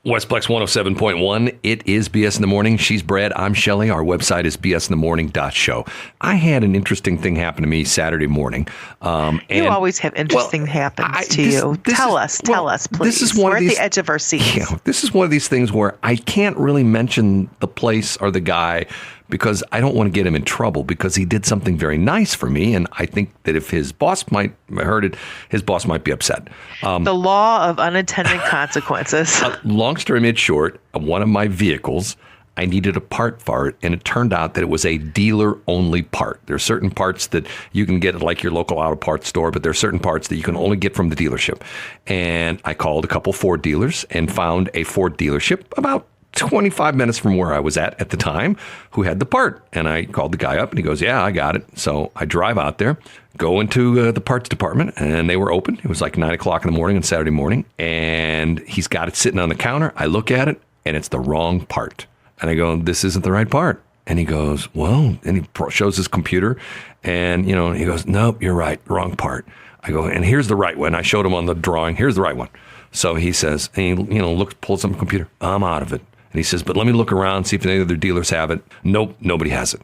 Westplex 107.1. It is BS in the Morning. She's Brad. I'm Shelley. Our website is BSInTheMorning.show. I had an interesting thing happen to me Saturday morning. You always have interesting happens to you. Tell us, please. This is one We're of these, at the edge of our seats. Yeah, this is one of these things where I can't really mention the place or the guy because I don't want to get him in trouble because he did something very nice for me. And I think that if his boss might heard it, his boss might be upset. The law of unintended consequences. Long story made short, one of my vehicles, I needed a part for it, and it turned out that it was a dealer-only part. There are certain parts that you can get at like your local auto parts store, but there are certain parts that you can only get from the dealership. And I called a couple Ford dealers and found a Ford dealership about 25 minutes from where I was at the time who had the part. And I called the guy up and he goes, yeah, I got it. So I drive out there, go into the parts department, and they were open. It was like 9 o'clock in the morning on Saturday morning. And he's got it sitting on the counter. I look at it and it's the wrong part. And I go, this isn't the right part. And he goes, well, and he shows his computer and, he goes, nope, you're right. Wrong part. I go, and here's the right one. I showed him on the drawing. Here's the right one. So he says, and he, pulls up the computer. I'm out of it. And he says, but let me look around, see if any other dealers have it. Nope, nobody has it.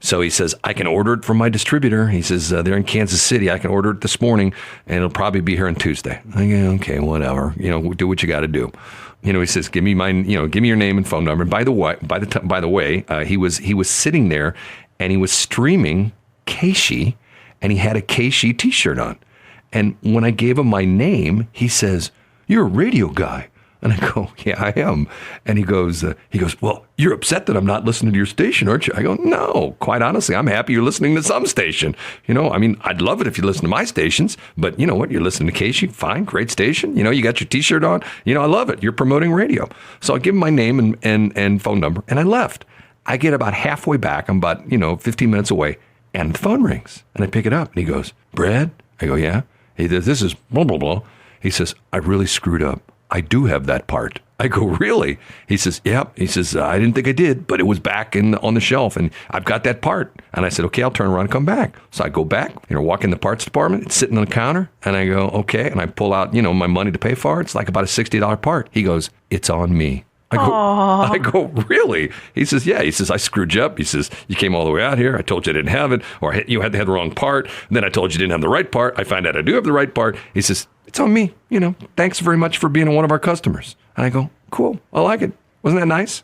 So he says, I can order it from my distributor. He says, they're in Kansas City. I can order it this morning, and it'll probably be here on Tuesday. I go, okay, whatever. Do what you got to do. He says, give me give me your name and phone number. And by the way, he was sitting there, and he was streaming Keishi, and he had a Keishi T-shirt on. And when I gave him my name, he says, you're a radio guy. And I go, yeah, I am. And he goes, well, you're upset that I'm not listening to your station, aren't you? I go, no, quite honestly, I'm happy you're listening to some station. I'd love it if you listen to my stations, but you know what? You're listening to Keishi, fine, great station. You got your T-shirt on. I love it. You're promoting radio. So I give him my name and phone number, and I left. I get about halfway back. I'm about, 15 minutes away, and the phone rings. And I pick it up, and he goes, Brad? I go, yeah. He says, this is blah, blah, blah. He says, I really screwed up. I do have that part. I go, really? He says, yep. He says, I didn't think I did, but it was back on the shelf, and I've got that part. And I said, okay, I'll turn around and come back. So I go back, walk in the parts department. It's sitting on the counter, and I go, okay. And I pull out, my money to pay for it. It's like about a $60 part. He goes, it's on me. I go, really? He says, yeah. He says, I screwed you up. He says, you came all the way out here. I told you I didn't have it, or you had the wrong part. And then I told you didn't have the right part. I find out I do have the right part. He says, it's on me. Thanks very much for being one of our customers. And I go, cool. I like it. Wasn't that nice?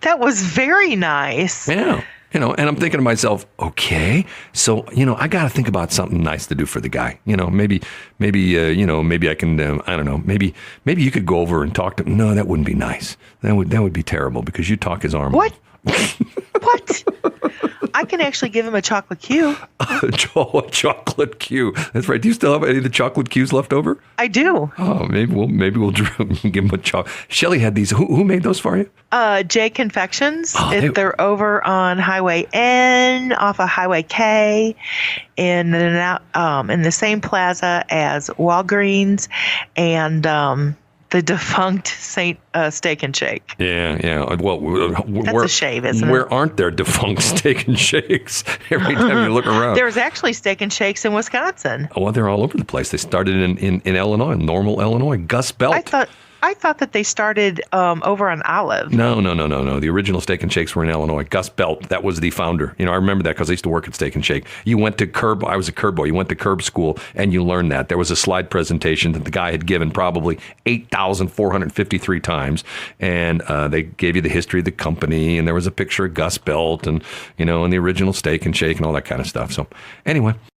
That was very nice. Yeah. And I'm thinking to myself, okay, so, I got to think about something nice to do for the guy. Maybe I can, I don't know, maybe you could go over and talk to him. No, that wouldn't be nice. That would be terrible because you talk his arm What? off. What? I can actually give him a chocolate cue. A chocolate cue. That's right. Do you still have any of the chocolate cues left over? I do. Oh, maybe we'll give him a chocolate. Shelley had these. Who made those for you? J Confections. They're over on Highway N off of Highway K, in the same plaza as Walgreens and the defunct Saint Steak and Shake. Yeah. Well, that's a shame, isn't it? Where aren't there defunct Steak and Shakes? Every time you look around, there's actually Steak and Shakes in Wisconsin. Oh, well, they're all over the place. They started in Illinois, Normal, Illinois. Gus Belt. I thought that they started over on Olive. No. The original Steak and Shakes were in Illinois. Gus Belt, that was the founder. I remember that because I used to work at Steak and Shake. You went to Curb. I was a Curb boy. You went to Curb school and you learned that. There was a slide presentation that the guy had given probably 8,453 times. And they gave you the history of the company. And there was a picture of Gus Belt and, and the original Steak and Shake and all that kind of stuff. So anyway.